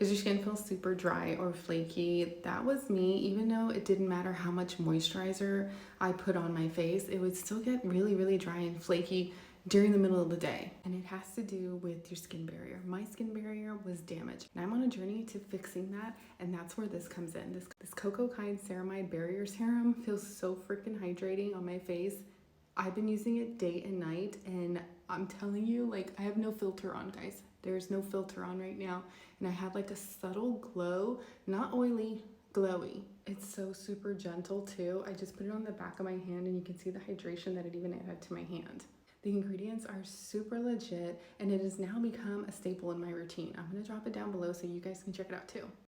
Does your skin feel super dry or flaky? That was me. Even though it didn't matter how much moisturizer I put on my face, it would still get really, really dry and flaky during the middle of the day. And it has to do with your skin barrier. My skin barrier was damaged, and I'm on a journey to fixing that, and that's where this comes in. This Cocokind Barrier Serum feels so freaking hydrating on my face. I've been using it day and night, and I'm telling you, like, I have no filter on, guys. There's no filter on right now, and I have like a subtle glow, not oily, glowy. It's so super gentle too. I just put it on the back of my hand, and you can see the hydration that it even added to my hand. The ingredients are super legit, and it has now become a staple in my routine. I'm gonna drop it down below so you guys can check it out too.